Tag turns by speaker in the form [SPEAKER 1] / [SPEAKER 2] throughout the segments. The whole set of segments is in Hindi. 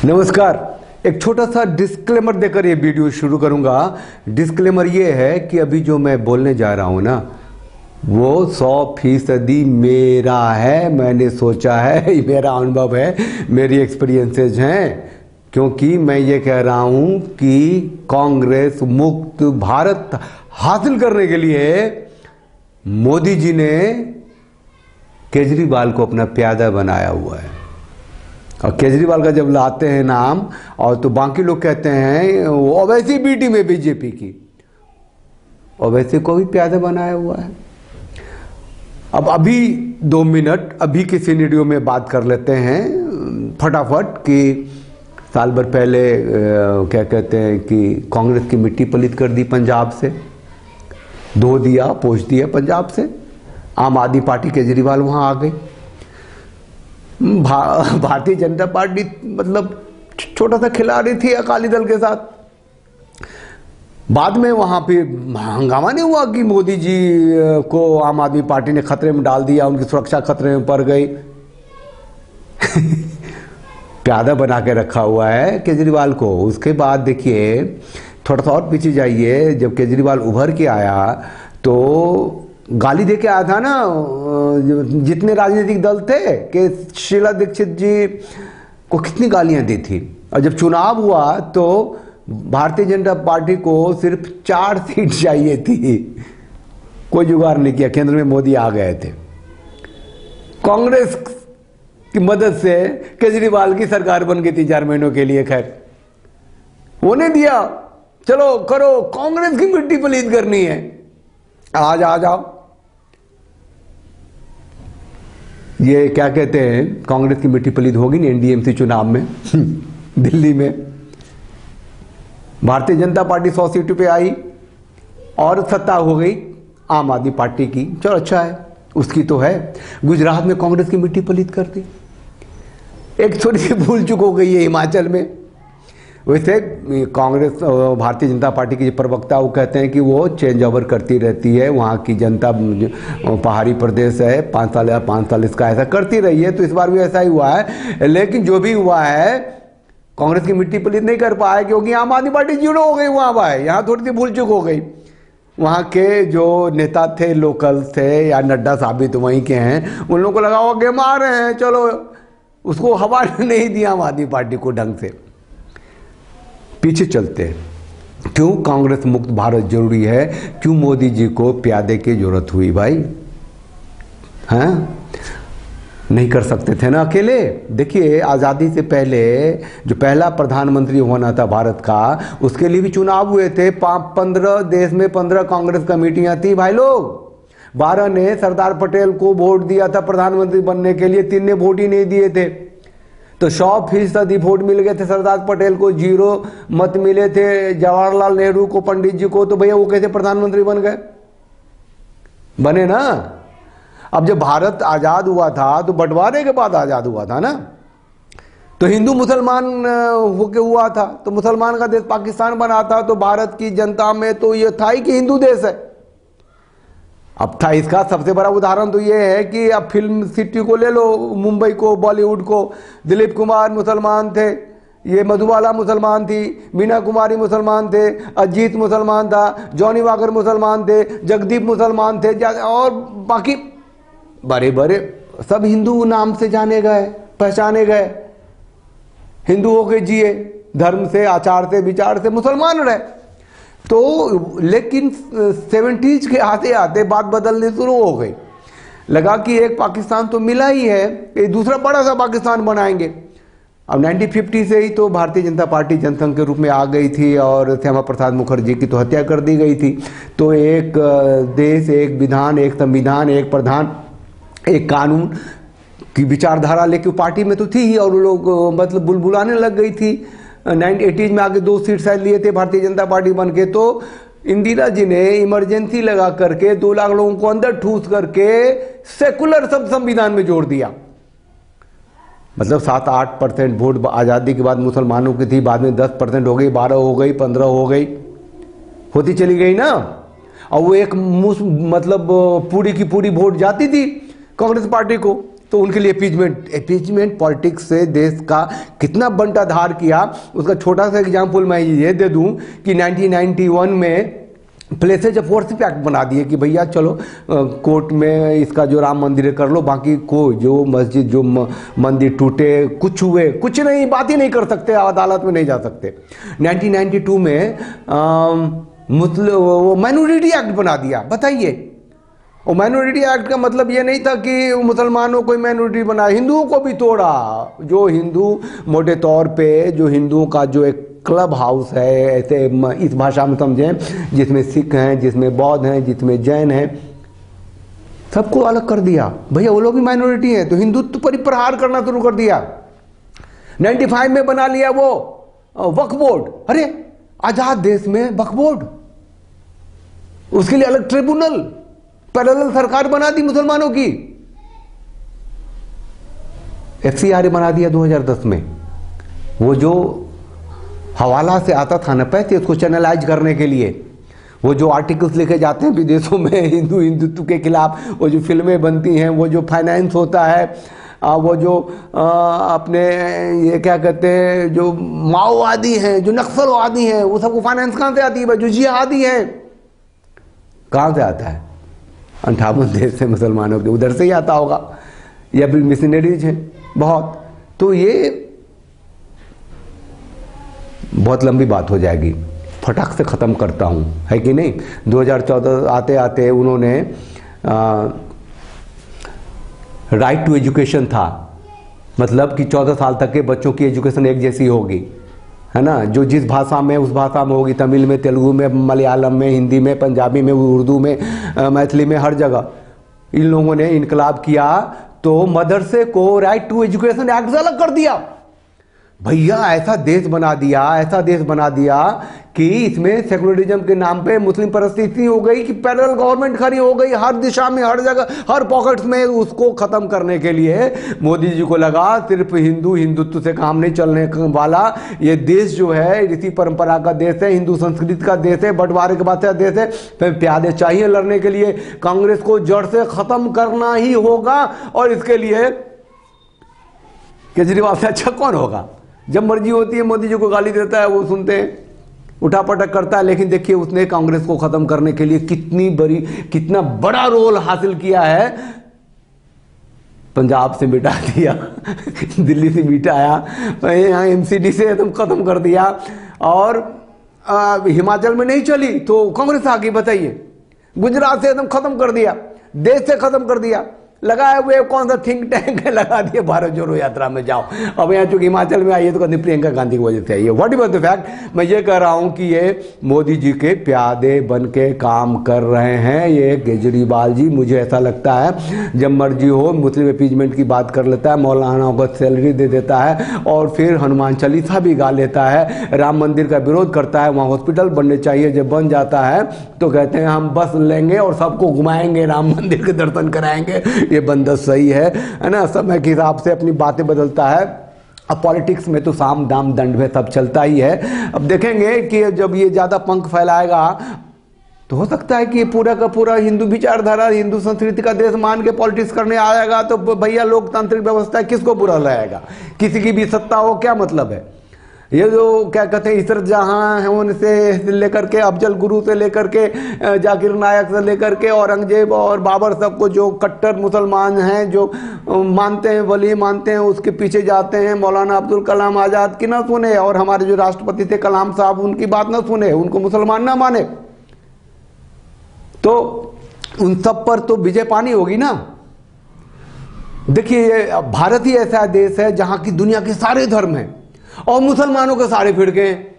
[SPEAKER 1] नमस्कार। एक छोटा सा डिस्क्लेमर देकर ये वीडियो शुरू करूंगा। डिस्क्लेमर ये है कि अभी जो मैं बोलने जा रहा हूं ना, वो 100% मेरा है। मैंने सोचा है, मेरा अनुभव है, मेरी एक्सपीरियंसेस हैं। क्योंकि मैं ये कह रहा हूं कि कांग्रेस मुक्त भारत हासिल करने के लिए मोदी जी ने केजरीवाल को अपना प्यादा बनाया हुआ है। और केजरीवाल का जब लाते हैं नाम, और तो बाकी लोग कहते हैं वो ओवैसी बीटी में बीजेपी की, ओवैसी को भी प्यादा बनाया हुआ है। अब अभी 2 मिनट अभी के सिनेरियो में बात कर लेते हैं फटाफट कि साल भर पहले क्या कहते हैं कि कांग्रेस की मिट्टी पलीत कर दी पंजाब से, धो दिया पोंछ दिया पंजाब से। आम आदमी पार्टी केजरीवाल वहां आ गई। भारतीय जनता पार्टी मतलब छोटा सा खिलाड़ी थी अकाली दल के साथ। बाद में वहां पे हंगामा नहीं हुआ कि मोदी जी को आम आदमी पार्टी ने खतरे में डाल दिया, उनकी सुरक्षा खतरे में पड़ गई। प्यादा बना के रखा हुआ है केजरीवाल को। उसके बाद देखिए, थोड़ा सा और पीछे जाइए, जब केजरीवाल उभर के आया तो गाली दे के आया था ना जितने राजनीतिक दल थे, कि शीला दीक्षित जी को कितनी गालियां दी थी। और जब चुनाव हुआ तो भारतीय जनता पार्टी को सिर्फ 4 सीट चाहिए थी, कोई जुगाड़ नहीं किया, केंद्र में मोदी आ गए थे। कांग्रेस की मदद से केजरीवाल की सरकार बन गई 3-4 महीनों के लिए। खैर वो नहीं दिया, चलो करो, कांग्रेस की मिट्टी पलीत करनी है, आज आ जाओ। ये क्या कहते हैं, कांग्रेस की मिट्टी पलीत होगी नहीं एनडीएमसी चुनाव में दिल्ली में। भारतीय जनता पार्टी 100 सीटों पे आई और सत्ता हो गई आम आदमी पार्टी की। चलो अच्छा है, उसकी तो है। गुजरात में कांग्रेस की मिट्टी पलीत कर दी। एक छोटी सी भूल चूक हो गई है हिमाचल में। वैसे कांग्रेस भारतीय जनता पार्टी के प्रवक्ता वो कहते हैं कि वो चेंज ओवर करती रहती है, वहाँ की जनता पहाड़ी प्रदेश है, 5 साल या 5 साल इसका ऐसा करती रही है, तो इस बार भी ऐसा ही हुआ है। लेकिन जो भी हुआ है, कांग्रेस की मिट्टी पलीत नहीं कर पाया क्योंकि आम आदमी पार्टी जीरो हो गई वहाँ भाई। यहाँ थोड़ी सी भूल चूक हो गई। वहाँ के जो नेता थे, लोकल थे या नड्डा साबित वहीं के हैं, उन लोगों को लगा वो गेम आ रहे हैं, चलो उसको हवा नहीं दिया आम आदमी पार्टी को ढंग से। पीछे चलते हैं, क्यों कांग्रेस मुक्त भारत जरूरी है, क्यों मोदी जी को प्यादे की जरूरत हुई भाई? हैं, नहीं कर सकते थे ना अकेले? देखिए, आज़ादी से पहले जो पहला प्रधानमंत्री होना था भारत का, उसके लिए भी चुनाव हुए थे। 15 देश में 15 कांग्रेस कमेटियां थी भाई लोग। 12 ने सरदार पटेल को वोट दिया था प्रधानमंत्री बनने के लिए, 3 ने वोट ही नहीं दिए थे। तो 100% वोट मिल गए थे सरदार पटेल को, 0 मत मिले थे जवाहरलाल नेहरू को, पंडित जी को। तो भैया वो कैसे प्रधानमंत्री बन गए? बने ना। अब जब भारत आजाद हुआ था तो बंटवारे के बाद आजाद हुआ था ना, तो हिंदू मुसलमान होके हुआ था, तो मुसलमान का देश पाकिस्तान बना था। तो भारत की जनता में तो ये था ही कि हिंदू देश है। अब था, इसका सबसे बड़ा उदाहरण तो ये है कि अब फिल्म सिटी को ले लो, मुंबई को, बॉलीवुड को। दिलीप कुमार मुसलमान थे, ये मधुबाला मुसलमान थी, मीना कुमारी मुसलमान थे, अजीत मुसलमान था, जॉनी वाकर मुसलमान थे, जगदीप मुसलमान थे, और बाकी बड़े बड़े सब हिंदू नाम से जाने गए, पहचाने गए। हिंदू होके जिए, धर्म से, आचार से, विचार से मुसलमान रहे। तो लेकिन 70s के आते आते बात बदलने शुरू हो गई। लगा कि एक पाकिस्तान तो मिला ही है, एक दूसरा बड़ा सा पाकिस्तान बनाएंगे। अब 1950 से ही तो भारतीय जनता पार्टी जनसंघ के रूप में आ गई थी और श्यामा प्रसाद मुखर्जी की तो हत्या कर दी गई थी। तो एक देश, एक विधान, एक संविधान, एक प्रधान, एक कानून की विचारधारा लेके पार्टी में तो थी ही, और लोग मतलब बुलबुलाने लग गई थी। 1980s में आगे 2 सीट शायद लिए थे भारतीय जनता पार्टी बन के। तो इंदिरा जी ने इमरजेंसी लगा करके 2 लाख लोगों को अंदर ठूस करके सेकुलर सब संविधान में जोड़ दिया। मतलब 7-8% वोट आज़ादी के बाद मुसलमानों की थी, बाद में 10% हो गई, 12 हो गई, 15 हो गई, होती चली गई ना। और वो एक मतलब पूरी की पूरी वोट जाती थी कांग्रेस पार्टी को। तो उनके लिए इम्पीचमेंट पॉलिटिक्स से देश का कितना बंटाधार किया, उसका छोटा सा एग्जाम्पल मैं ये दे दूं कि 1991 में प्लेसेज ऑफ वर्शिप एक्ट बना दिए कि भैया चलो कोर्ट में इसका जो राम मंदिर है कर लो, बाकी को जो मस्जिद जो मंदिर टूटे कुछ हुए कुछ नहीं, बात ही नहीं कर सकते, अदालत में नहीं जा सकते। 1992 में माइनॉरिटी एक्ट बना दिया। बताइए, और माइनॉरिटी एक्ट का मतलब ये नहीं था कि मुसलमानों को माइनॉरिटी बनाया, हिंदुओं को भी तोड़ा। जो हिंदू मोटे तौर पे जो हिंदुओं का जो एक क्लब हाउस है, ऐसे इस भाषा में समझें, जिसमें सिख हैं, जिसमें बौद्ध हैं, जिसमें जैन हैं, सबको अलग कर दिया। भैया वो लोग भी माइनॉरिटी हैं, तो हिंदुत्व पर ही प्रहार करना शुरू कर दिया। 95 में बना लिया वो वक्फ बोर्ड। अरे आजाद देश में वक्फ बोर्ड, उसके लिए अलग ट्रिब्यूनल, पैरेलल सरकार बना दी मुसलमानों की। FCRA बना दिया 2010 में। वो जो हवाला से आता था ना पैसे, उसको चैनलाइज करने के लिए वो जो आर्टिकल्स लेके जाते हैं विदेशों में हिंदुत्व के खिलाफ, वो जो फिल्में बनती हैं, वो जो फाइनेंस होता है, वो जो अपने ये क्या कहते हैं जो माओवादी हैं, जो नक्सलवादी हैं, वो सबको फाइनेंस कहाँ से आती है? जो जिहादी हैं कहाँ से आता है? 58 देश से मुसलमानों के उधर से ही आता होगा, या फिर मिशनरीज हैं बहुत। तो ये बहुत लंबी बात हो जाएगी, फटाक से ख़त्म करता हूँ, है कि नहीं। 2014 आते आते उन्होंने राइट टू एजुकेशन था, मतलब कि 14 साल तक के बच्चों की एजुकेशन एक जैसी होगी, है ना, जो जिस भाषा में उस भाषा में होगी, तमिल में, तेलुगु में, मलयालम में, हिंदी में, पंजाबी में, उर्दू में, मैथिली में, हर जगह। इन लोगों ने इनकलाब किया तो मदरसे को राइट टू एजुकेशन एक्ट से अलग कर दिया। भैया ऐसा देश बना दिया, ऐसा देश बना दिया कि इसमें सेकुलरिज्म के नाम पे मुस्लिम परिस्थिति हो गई कि पैरेलल गवर्नमेंट खड़ी हो गई हर दिशा में, हर जगह, हर पॉकेट्स में। उसको खत्म करने के लिए मोदी जी को लगा सिर्फ हिंदुत्व से काम नहीं चलने वाला, ये देश जो है ऋषि परंपरा का देश है, हिंदू संस्कृति का देश है, बंटवारे के बाद देश है। फिर प्यादे चाहिए लड़ने के लिए, कांग्रेस को जड़ से खत्म करना ही होगा। और इसके लिए केजरीवाल से अच्छा कौन होगा? जब मर्जी होती है मोदी जी को गाली देता है, वो सुनते हैं, उठापटक करता है। लेकिन देखिए उसने कांग्रेस को खत्म करने के लिए कितना बड़ा रोल हासिल किया है। पंजाब से मिटा दिया, दिल्ली से मिटाया, यहाँ MCD से एकदम खत्म कर दिया, और हिमाचल में नहीं चली तो कांग्रेस आ गई। बताइए, गुजरात से एकदम खत्म कर दिया, देश से खत्म कर दिया। लगाए हुए कौन सा थिंक टैंक है, लगा दिए भारत जोड़ो यात्रा में जाओ। अब यहाँ चूंकि हिमाचल में आई है तो कहते प्रियंका गांधी की वजह से आई है। व्हाट इज द फैक्ट, मैं ये कह रहा हूँ कि ये मोदी जी के प्यादे बन के काम कर रहे हैं ये केजरीवाल जी। मुझे ऐसा लगता है जब मर्जी हो मुस्लिम अपीजमेंट की बात कर लेता है, मौलानाओं को सैलरी दे देता है, और फिर हनुमान चालीसा भी गा लेता है, राम मंदिर का विरोध करता है, वहाँ हॉस्पिटल बनने चाहिए, जब बन जाता है तो कहते हैं हम बस लेंगे और सबको घुमाएंगे, राम मंदिर के दर्शन कराएंगे। ये बंदा सही है ना, समय के हिसाब से अपनी बातें बदलता है। अब पॉलिटिक्स में तो साम दाम दंड में सब चलता ही है। अब देखेंगे कि जब ये ज़्यादा पंख फैलाएगा तो हो सकता है कि ये पूरा का पूरा हिंदू विचारधारा, हिंदू संस्कृति का देश मान के पॉलिटिक्स करने आएगा। तो भैया लोकतांत्रिक व्यवस्था किसको बुरा लगेगा? किसी की भी सत्ता हो, क्या मतलब है? ये जो क्या कहते हैं इशरत जहां है उनसे लेकर के, अफजल गुरु से लेकर के, जाकिर नायक से लेकर के, औरंगजेब और बाबर सबको जो कट्टर मुसलमान हैं, जो मानते हैं, वली मानते हैं, उसके पीछे जाते हैं। मौलाना अब्दुल कलाम आज़ाद की ना सुने, और हमारे जो राष्ट्रपति थे कलाम साहब, उनकी बात ना सुने, उनको मुसलमान ना माने, तो उन सब पर तो विजय पानी होगी ना। देखिए भारत ही ऐसा देश है जहां की दुनिया के सारे धर्म हैं और मुसलमानों के सारे फिरके हैं।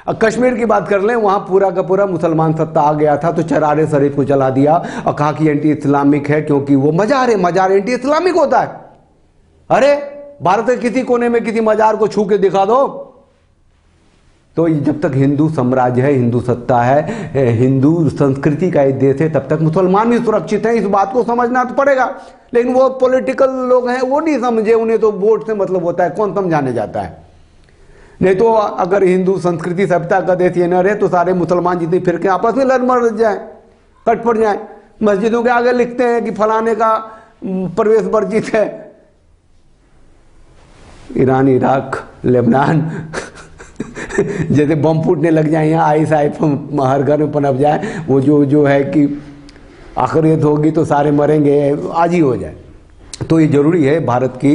[SPEAKER 1] अब कश्मीर की बात कर लें, वहां पूरा का पूरा मुसलमान सत्ता आ गया था तो चरारे शरीफ को चला दिया और कहा कि एंटी इस्लामिक है, क्योंकि वो मजार एंटी इस्लामिक होता है। अरे भारत के किसी कोने में किसी मजार को छू के दिखा दो। तो जब तक हिंदू साम्राज्य है, हिंदू सत्ता है, हिंदू संस्कृति का एक देश है, तब तक मुसलमान भी सुरक्षित है। इस बात को समझना तो पड़ेगा। लेकिन वो पॉलिटिकल लोग हैं, वो नहीं समझे, उन्हें तो वोट से मतलब होता है, कौन समझाने जाता है। नहीं तो अगर हिंदू संस्कृति सभ्यता का देश ये न रहे तो सारे मुसलमान जितने फिरके आपस में लड़ मर जाए, कट पड़ जाए। मस्जिदों के आगे लिखते हैं कि फलाने का प्रवेश वर्जित है। ईरान, इराक, लेबनान जैसे बम फूटने लग जाए, यहाँ आइस हर घर में पनप जाए, वो जो है कि आखिरियत होगी तो सारे मरेंगे, आज ही हो जाए। तो ये ज़रूरी है भारत की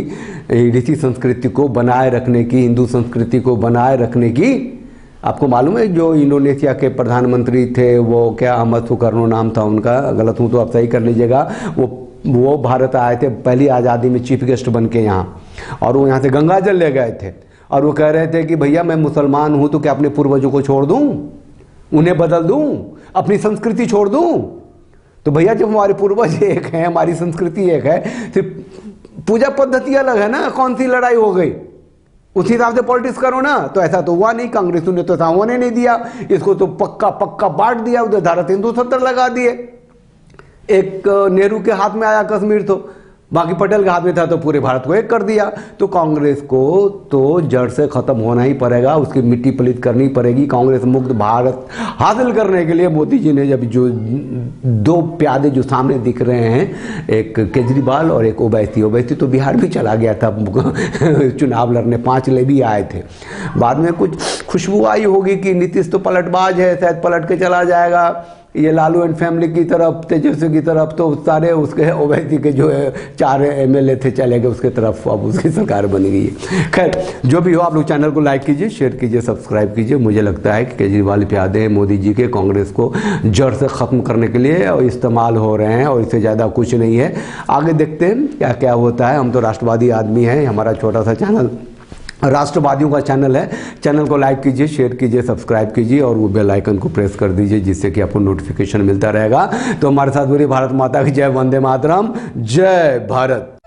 [SPEAKER 1] ऋषि संस्कृति को बनाए रखने की, हिंदू संस्कृति को बनाए रखने की। आपको मालूम है जो इंडोनेशिया के प्रधानमंत्री थे, वो क्या अहमद सुकर्नो नाम था उनका, गलत हूँ तो आप सही कर लीजिएगा, वो भारत आए थे पहली आज़ादी में चीफ गेस्ट बन के यहाँ, और वो यहाँ से गंगा जल ले गए थे, और वो कह रहे थे कि भैया मैं मुसलमान हूँ तो क्या अपने पूर्वजों को छोड़ दूँ, उन्हें बदल दूँ, अपनी संस्कृति छोड़ दूँ? तो भैया जब हमारे पूर्वज एक हैं, हमारी संस्कृति एक है, सिर्फ पूजा पद्धति अलग है ना, कौन सी लड़ाई हो गई? उसी हिसाब से पॉलिटिक्स करो ना। तो ऐसा तो हुआ नहीं, कांग्रेस ने तो ऐसा होने नहीं दिया, इसको तो पक्का बांट दिया, उधर धारा 370 लगा दिए। एक नेहरू के हाथ में आया कश्मीर, तो बाकी पटेल के हाथ में था, तो पूरे भारत को एक कर दिया। तो कांग्रेस को तो जड़ से खत्म होना ही पड़ेगा, उसकी मिट्टी पलीत करनी पड़ेगी। कांग्रेस मुक्त भारत हासिल करने के लिए मोदी जी ने जब जो दो प्यादे जो सामने दिख रहे हैं, एक केजरीवाल और एक ओवैसी तो बिहार भी चला गया था चुनाव लड़ने, 5 ले भी आए थे। बाद में कुछ खुशबू आई होगी कि नीतीश तो पलटबाज है, शायद पलट के चला जाएगा, ये लालू एंड फैमिली की तरफ, तेजस्वी की तरफ, तो सारे उसके ओवैसी के जो 4 MLA थे चले गए उसके तरफ, अब उसकी सरकार बन गई है। खैर जो भी हो, आप लोग चैनल को लाइक कीजिए, शेयर कीजिए, सब्सक्राइब कीजिए। मुझे लगता है कि केजरीवाल प्यादे मोदी जी के कांग्रेस को जड़ से ख़त्म करने के लिए इस्तेमाल हो रहे हैं, और इससे ज़्यादा कुछ नहीं है। आगे देखते हैं क्या क्या होता है। हम तो राष्ट्रवादी आदमी हैं, हमारा छोटा सा चैनल राष्ट्रवादियों का चैनल है। चैनल को लाइक कीजिए, शेयर कीजिए, सब्सक्राइब कीजिए, और वो बेल आइकन को प्रेस कर दीजिए, जिससे कि आपको नोटिफिकेशन मिलता रहेगा। तो हमारे साथ बोलिए भारत माता की जय, वंदे मातरम, जय भारत।